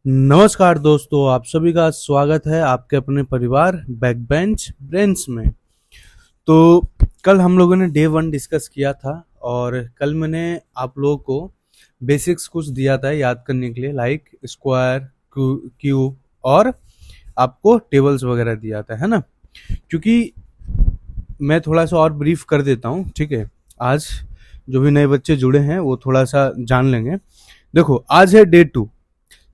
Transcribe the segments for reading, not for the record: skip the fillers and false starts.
नमस्कार दोस्तों, आप सभी का स्वागत है आपके अपने परिवार बैक बेंच ब्रेन्स में। तो कल हम लोगों ने डे 1 डिस्कस किया था और कल मैंने आप लोगों को बेसिक्स कुछ दिया था याद करने के लिए, लाइक स्क्वायर, क्यूब और आपको टेबल्स वगैरह दिया था, है ना। क्योंकि मैं थोड़ा सा और ब्रीफ कर देता हूँ, ठीक है। आज जो भी नए बच्चे जुड़े हैं वो थोड़ा सा जान लेंगे। देखो, आज है डे 2,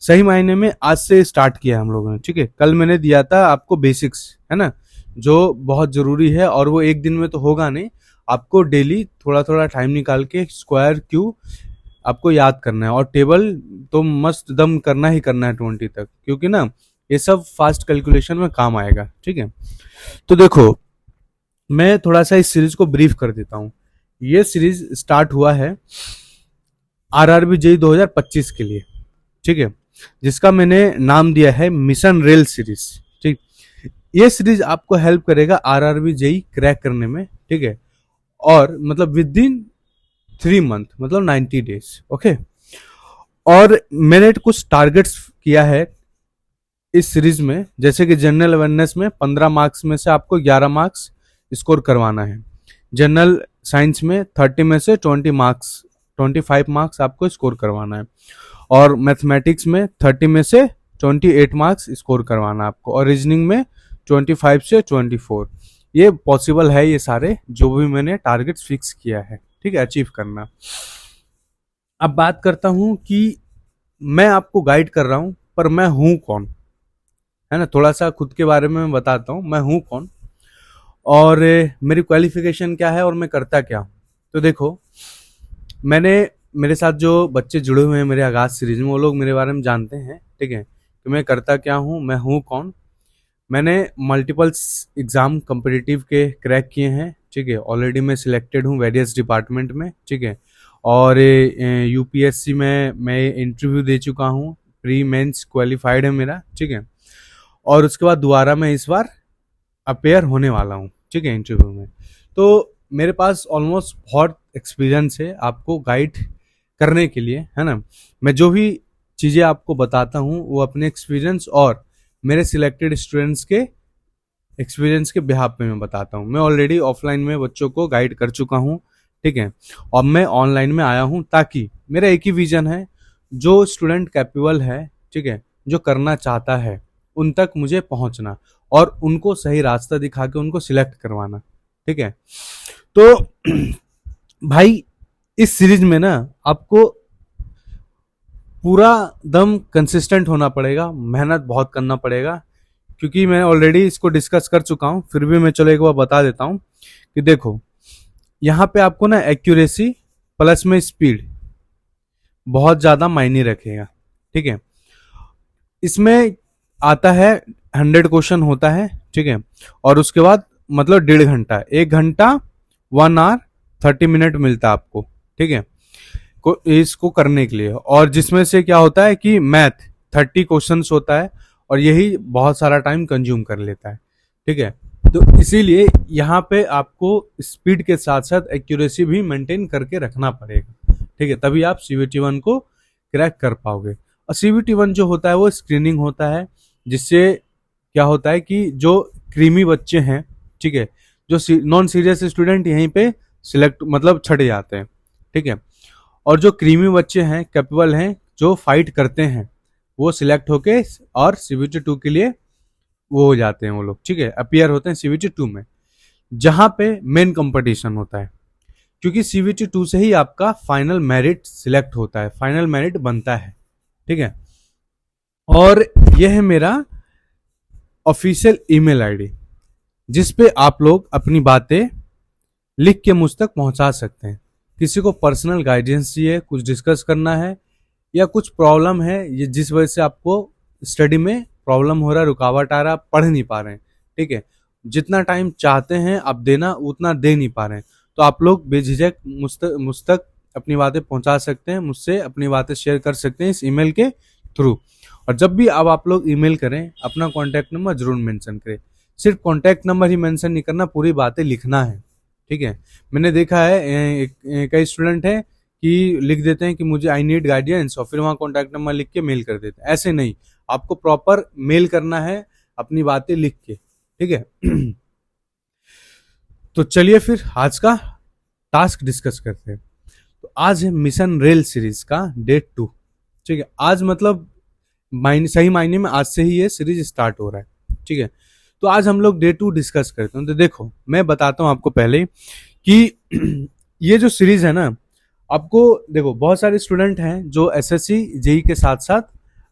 सही मायने में आज से स्टार्ट किया हम लोगों ने, ठीक है। कल मैंने दिया था आपको बेसिक्स, है ना, जो बहुत जरूरी है और वो एक दिन में तो होगा नहीं। आपको डेली थोड़ा थोड़ा टाइम निकाल के स्क्वायर क्यूब आपको याद करना है और टेबल तो मस्त दम करना ही करना है 20 तक, क्योंकि ना ये सब फास्ट कैलकुलेशन में काम आएगा, ठीक है। तो देखो, मैं थोड़ा सा इस सीरीज को ब्रीफ कर देता हूँ। ये सीरीज स्टार्ट हुआ है आरआरबी जेई 2025 के लिए, ठीक है, जिसका मैंने नाम दिया है मिशन रेल सीरीज, ठीक। ये सीरीज आपको हेल्प करेगा आरआरबी जेई क्रैक करने में, ठीक है, और मतलब विद इन 3 मंथ, मतलब 90 डेज, ओके। और मैंने कुछ टारगेट्स किया है इस सीरीज में, जैसे कि जनरल अवेयरनेस में 15 मार्क्स में से आपको 11 मार्क्स स्कोर करवाना है। जनरल साइंस में 30 में से 25 मार्क्स आपको स्कोर करवाना है। और मैथमेटिक्स में 30 में से 28 मार्क्स स्कोर करवाना आपको, और रीजनिंग में 25 से 24। ये पॉसिबल है, ये सारे जो भी मैंने टारगेट्स फिक्स किया है, ठीक है, अचीव करना। अब बात करता हूं कि मैं आपको गाइड कर रहा हूं, पर मैं हूं कौन, है ना। थोड़ा सा खुद के बारे में मैं बताता हूं, मैं हूं कौन और मेरी क्वालिफिकेशन क्या है और मैं करता क्या हूं। तो देखो, मेरे साथ जो बच्चे जुड़े हुए हैं मेरे आगाज सीरीज में, वो लोग मेरे बारे में जानते हैं, ठीक है, कि मैं करता क्या हूँ, मैं हूँ कौन। मैंने मल्टीपल एग्जाम कम्पिटिटिव के क्रैक किए हैं, ठीक है। ऑलरेडी मैं सिलेक्टेड हूँ वेरियस डिपार्टमेंट में, ठीक है। और यूपीएससी में मैं इंटरव्यू दे चुका हूँ, प्री मेंस क्वालिफाइड है मेरा, ठीक है। और उसके बाद दोबारा मैं इस बार अपेयर होने वाला हूँ, ठीक है, इंटरव्यू में। तो मेरे पास ऑलमोस्ट बहुत एक्सपीरियंस है आपको गाइड करने के लिए, है ना। मैं जो भी चीज़ें आपको बताता हूँ वो अपने एक्सपीरियंस और मेरे सिलेक्टेड स्टूडेंट्स के एक्सपीरियंस के बिहाफ पे मैं बताता हूँ। मैं ऑलरेडी ऑफलाइन में बच्चों को गाइड कर चुका हूँ, ठीक है, और मैं ऑनलाइन में आया हूँ, ताकि मेरा एक ही विजन है, जो स्टूडेंट कैपेबल है, ठीक है, जो करना चाहता है, उन तक मुझे पहुंचना और उनको सही रास्ता दिखा के उनको सिलेक्ट करवाना, ठीक है। तो भाई, इस सीरीज में ना आपको पूरा दम कंसिस्टेंट होना पड़ेगा, मेहनत बहुत करना पड़ेगा, क्योंकि मैं ऑलरेडी इसको डिस्कस कर चुका हूं, फिर भी मैं चलो एक बार बता देता हूं कि देखो, यहाँ पे आपको ना एक्यूरेसी प्लस में स्पीड बहुत ज्यादा मायने रखेगा, ठीक है। इसमें आता है 100 क्वेश्चन होता है, ठीक है, और उसके बाद मतलब 1.5 घंटा, 1 घंटा 1 आवर 30 मिनट मिलता है आपको, ठीक है, इसको करने के लिए। और जिसमें से क्या होता है कि मैथ 30 क्वेश्चंस होता है और यही बहुत सारा टाइम कंज्यूम कर लेता है, ठीक है। तो इसीलिए यहाँ पे आपको स्पीड के साथ साथ एक्यूरेसी भी मेंटेन करके रखना पड़ेगा, ठीक है, तभी आप CVT-1 को क्रैक कर पाओगे। और CVT-1 जो होता है वो स्क्रीनिंग होता है, जिससे क्या होता है कि जो क्रीमी बच्चे हैं, ठीक है, जो नॉन सीरियस स्टूडेंट यहीं पे सिलेक्ट मतलब छट जाते हैं, ठीक है, और जो क्रीमी बच्चे हैं, कैपेबल हैं, जो फाइट करते हैं, वो सिलेक्ट होके और CVT-2 के लिए वो हो जाते हैं, वो लोग, ठीक है, अपीयर होते हैं CVT-2 में, जहां पे मेन कंपटीशन होता है। क्योंकि CVT-2 से ही आपका फाइनल मेरिट सिलेक्ट होता है, फाइनल मेरिट बनता है, ठीक है। और यह है मेरा ऑफिशियल ईमेल आईडी, जिस पे आप लोग अपनी बातें लिख के मुझ तक पहुंचा सकते हैं। किसी को पर्सनल गाइडेंस चाहिए, कुछ डिस्कस करना है, या कुछ प्रॉब्लम है ये जिस वजह से आपको स्टडी में प्रॉब्लम हो रहा है, रुकावट आ रहा है, पढ़ नहीं पा रहे हैं, ठीक है, जितना टाइम चाहते हैं आप देना उतना दे नहीं पा रहे हैं, तो आप लोग बेझिझक मुझ तक अपनी बातें पहुंचा सकते हैं, मुझसे अपनी बातें शेयर कर सकते हैं इस ईमेल के थ्रू। और जब भी अब आप लोग ईमेल करें, अपना कॉन्टैक्ट नंबर जरूर मेंशन करें। सिर्फ कॉन्टैक्ट नंबर ही मेंशन नहीं करना, पूरी बातें लिखना है, ठीक है। मैंने देखा है कई स्टूडेंट हैं कि लिख देते हैं कि मुझे आई नीड गाइडेंस और फिर वहाँ कॉन्टैक्ट नंबर लिख के मेल कर देते हैं। ऐसे नहीं, आपको प्रॉपर मेल करना है अपनी बातें लिख के, ठीक है। तो चलिए फिर आज का टास्क डिस्कस करते हैं। तो आज है मिशन रेल सीरीज का डे 2, ठीक है। आज मतलब सही मायने में आज से ही ये सीरीज स्टार्ट हो रहा है, ठीक है। तो आज हम लोग डे 2 डिस्कस करते हैं। तो देखो मैं बताता हूँ आपको पहले कि ये जो सीरीज है ना, आपको देखो बहुत सारे स्टूडेंट हैं जो एसएससी जेई के साथ साथ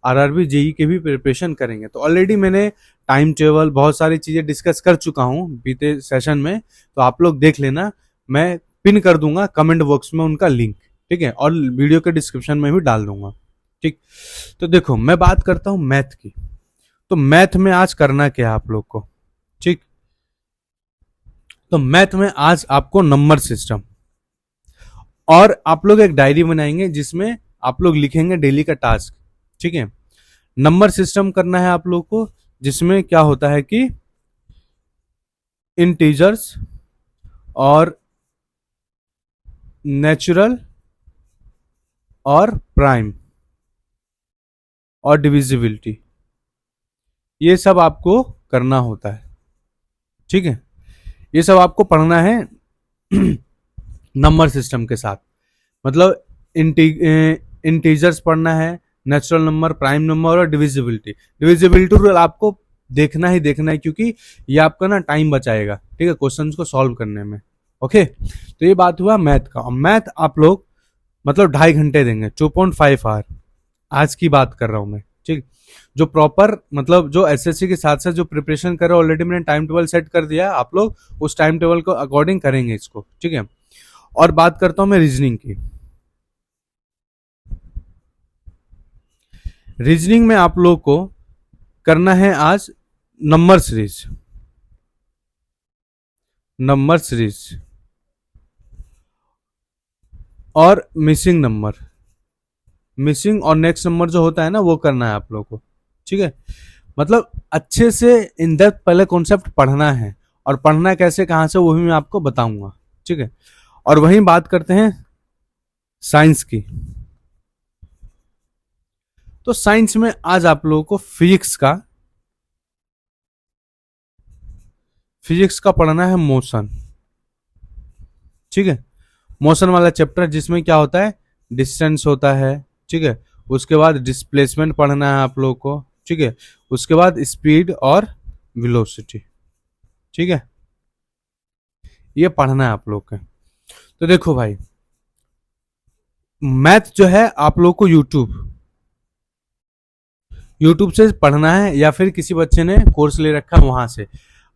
आरआरबी जेई के भी प्रिपरेशन करेंगे। तो ऑलरेडी मैंने टाइम टेबल बहुत सारी चीजें डिस्कस कर चुका हूँ बीते सेशन में, तो आप लोग देख लेना। मैं पिन कर दूंगा कमेंट बॉक्स में उनका लिंक, ठीक है, और वीडियो के डिस्क्रिप्शन में भी डाल दूंगा, ठीक। तो देखो मैं बात करता हूँ मैथ की। तो मैथ में आज करना क्या है आप लोग को, ठीक। तो मैथ में आज आपको नंबर सिस्टम, और आप लोग एक डायरी बनाएंगे जिसमें आप लोग लिखेंगे डेली का टास्क, ठीक है। नंबर सिस्टम करना है आप लोग को, जिसमें क्या होता है कि इंटीजर्स और नेचुरल और प्राइम और डिविजिबिलिटी, ये सब आपको करना होता है, ठीक है। ये सब आपको पढ़ना है नंबर सिस्टम के साथ। मतलब इंटीजर्स पढ़ना है, नेचुरल नंबर, प्राइम नंबर और डिविजिबिलिटी। डिविजिबिलिटी रूल आपको देखना ही देखना है, क्योंकि ये आपका ना टाइम बचाएगा, ठीक है, क्वेश्चंस को सॉल्व करने में। ओके, तो ये बात हुआ मैथ का। मैथ आप लोग मतलब 2.5 घंटे देंगे, 2.5 आवर आज की बात कर रहा हूं मैं, ठीक। जो प्रॉपर मतलब जो एसएससी के साथ साथ जो प्रिपरेशन कर रहे हो, ऑलरेडी मैंने टाइम टेबल सेट कर दिया है, आप लोग उस टाइम टेबल को अकॉर्डिंग करेंगे इसको, ठीक है। और बात करता हूं मैं रीजनिंग की। रीजनिंग में आप लोग को करना है आज नंबर सीरीज, नंबर सीरीज और मिसिंग नंबर, मिसिंग और नेक्स्ट नंबर जो होता है ना, वो करना है आप लोग को, ठीक है। मतलब अच्छे से इन डेप्थ पहले कॉन्सेप्ट पढ़ना है, और पढ़ना कैसे कहां से वो भी मैं आपको बताऊंगा, ठीक है। और वहीं बात करते हैं साइंस की। तो साइंस में आज आप लोगों को फिजिक्स का पढ़ना है मोशन, ठीक है। मोशन वाला चैप्टर जिसमें क्या होता है, डिस्टेंस होता है, ठीक है। उसके बाद डिस्प्लेसमेंट पढ़ना है आप लोगों को, ठीक है। उसके बाद स्पीड और वेलोसिटी, ठीक है, ये पढ़ना है आप लोग के। तो देखो भाई, मैथ जो है आप लोग को यूट्यूब से पढ़ना है, या फिर किसी बच्चे ने कोर्स ले रखा है वहां से।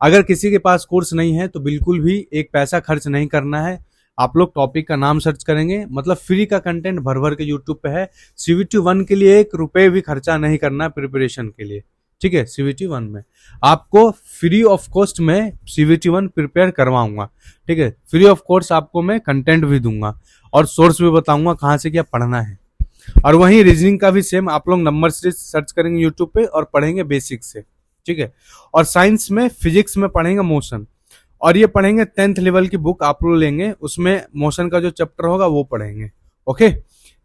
अगर किसी के पास कोर्स नहीं है तो बिल्कुल भी एक पैसा खर्च नहीं करना है। आप लोग टॉपिक का नाम सर्च करेंगे, मतलब फ्री का कंटेंट भर भर के यूट्यूब पे है। सीवीटी 1 के लिए 1 रुपए भी खर्चा नहीं करना प्रिपरेशन के लिए, ठीक है। सीवीटी 1 में आपको फ्री ऑफ कॉस्ट में सीवीटी 1 प्रिपेयर करवाऊंगा, ठीक है। फ्री ऑफ कोर्स आपको मैं कंटेंट भी दूंगा और सोर्स भी बताऊंगा कहाँ से क्या पढ़ना है। और वहीं रीजनिंग का भी सेम, आप लोग नंबर सीरीज सर्च करेंगे यूट्यूब पे और पढ़ेंगे बेसिक से, ठीक है। और साइंस में फिजिक्स में पढ़ेंगे मोशन, और ये पढ़ेंगे 10th लेवल की बुक आप लोग लेंगे, उसमें मोशन का जो चैप्टर होगा वो पढ़ेंगे, ओके।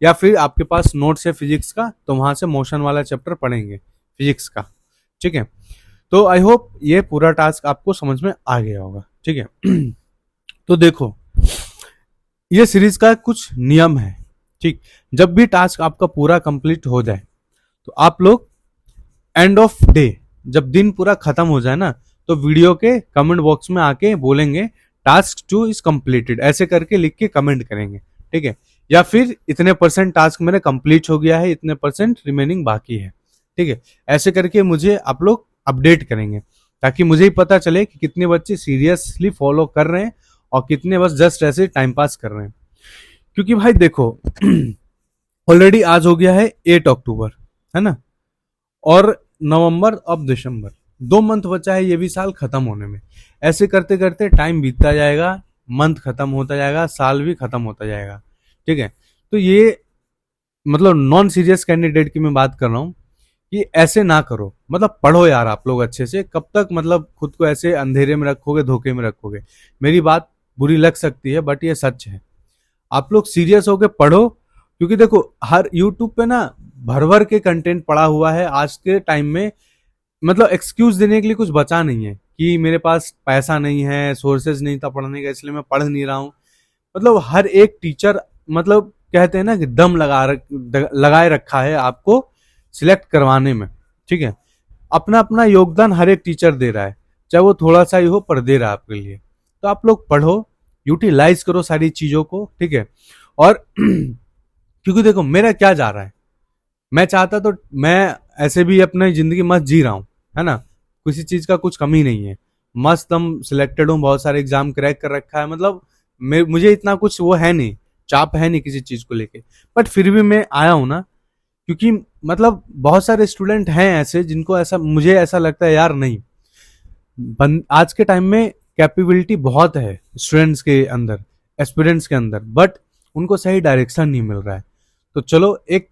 या फिर आपके पास नोट्स है फिजिक्स का, तो वहां से मोशन वाला चैप्टर पढ़ेंगे फिजिक्स का, ठीक है। तो आई होप ये पूरा टास्क आपको समझ में आ गया होगा, ठीक है। तो देखो ये सीरीज का कुछ नियम है, ठीक। जब भी टास्क आपका पूरा कंप्लीट हो जाए, तो आप लोग एंड ऑफ डे, जब दिन पूरा खत्म हो जाए ना, तो वीडियो के कमेंट बॉक्स में आके बोलेंगे टास्क 2 इज कंप्लीटेड, ऐसे करके लिख के कमेंट करेंगे, ठीक है। या फिर इतने % टास्क मेरे कंप्लीट हो गया है, इतने % रिमेनिंग बाकी है, ठीक है। ऐसे करके मुझे आप लोग अपडेट करेंगे, ताकि मुझे ही पता चले कि कितने बच्चे सीरियसली फॉलो कर रहे हैं और कितने बस जस्ट ऐसे टाइम पास कर रहे हैं। क्योंकि भाई देखो ऑलरेडी आज हो गया है 8 अक्टूबर, है ना, और नवंबर अब दिसंबर, 2 मंथ बचा है ये भी साल खत्म होने में। ऐसे करते करते टाइम बीतता जाएगा, मंथ खत्म होता जाएगा, साल भी खत्म होता जाएगा, ठीक है। तो ये मतलब नॉन सीरियस कैंडिडेट की मैं बात कर रहा हूँ कि ऐसे ना करो, मतलब पढ़ो यार आप लोग अच्छे से। कब तक मतलब खुद को ऐसे अंधेरे में रखोगे, धोखे में रखोगे। मेरी बात बुरी लग सकती है बट ये सच है। आप लोग सीरियस होके पढ़ो, क्योंकि देखो हर यूट्यूब पे ना भर भर के कंटेंट पड़ा हुआ है आज के टाइम में। मतलब एक्सक्यूज देने के लिए कुछ बचा नहीं है कि मेरे पास पैसा नहीं है, सोर्सेज नहीं था पढ़ने का, इसलिए मैं पढ़ नहीं रहा हूँ। मतलब हर एक टीचर, मतलब कहते हैं ना कि दम लगाए रखा है आपको सिलेक्ट करवाने में। ठीक है, अपना अपना योगदान हर एक टीचर दे रहा है, चाहे वो थोड़ा सा ही हो पर दे रहा है आपके लिए। तो आप लोग पढ़ो, यूटिलाइज करो सारी चीजों को। ठीक है, और क्योंकि देखो मेरा क्या जा रहा है, मैं चाहता तो मैं ऐसे भी अपनी जिंदगी मस्त जी रहा हूँ, है ना, किसी चीज का कुछ कमी नहीं है, मस्त हम सिलेक्टेड हूँ, बहुत सारे एग्जाम क्रैक कर रखा है, मतलब मुझे इतना कुछ वो है नहीं, चाप है नहीं किसी चीज को लेके। बट फिर भी मैं आया हूं ना, क्योंकि मतलब बहुत सारे स्टूडेंट हैं ऐसे जिनको ऐसा, मुझे ऐसा लगता है यार नहीं, आज के टाइम में कैपेबिलिटी बहुत है स्टूडेंट्स के अंदर, एस्पिरेंट्स के अंदर, बट उनको सही डायरेक्शन नहीं मिल रहा है। तो चलो एक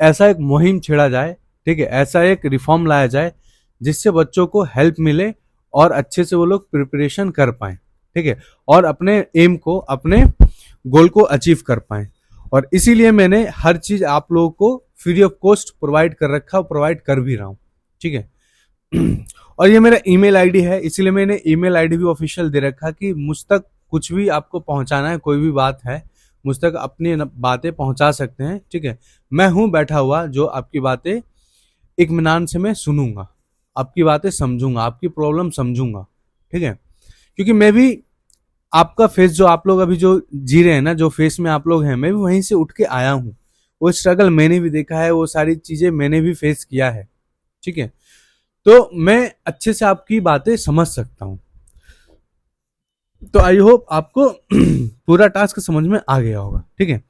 ऐसा एक मुहिम छेड़ा जाए, ठीक है, ऐसा एक रिफॉर्म लाया जाए जिससे बच्चों को हेल्प मिले और अच्छे से वो लोग प्रिपरेशन कर पाए। ठीक है, और अपने एम को, अपने गोल को अचीव कर पाए। और इसीलिए मैंने हर चीज आप लोगों को फ्री ऑफ कॉस्ट प्रोवाइड कर रखा और प्रोवाइड कर भी रहा हूँ। ठीक है, और ये मेरा ईमेल आईडी है, इसीलिए मैंने ईमेल आईडी भी ऑफिशियल दे रखा कि मुझ तक कुछ भी आपको पहुंचाना है, कोई भी बात है, मुझ तक अपनी बातें पहुंचा सकते हैं। ठीक है, मैं हूं बैठा हुआ जो आपकी बातें इत्मीनान से मैं सुनूंगा, आपकी बातें समझूंगा, आपकी प्रॉब्लम समझूंगा। ठीक है, क्योंकि मैं भी आपका फेस, जो आप लोग अभी जो जी रहे हैं ना, जो फेस में आप लोग हैं, मैं भी वहीं से उठ के आया हूं। वो स्ट्रगल मैंने भी देखा है, वो सारी चीजें मैंने भी फेस किया है। ठीक है, तो मैं अच्छे से आपकी बातें समझ सकता हूं। तो आई होप आपको पूरा टास्क समझ में आ गया होगा। ठीक है,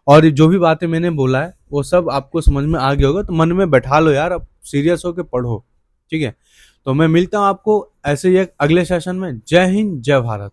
और जो भी बातें मैंने बोला है वो सब आपको समझ में आ गया होगा, तो मन में बैठा लो यार, अब सीरियस होके पढ़ो। ठीक है, तो मैं मिलता हूं आपको ऐसे ही एक अगले सेशन में। जय हिंद, जय भारत।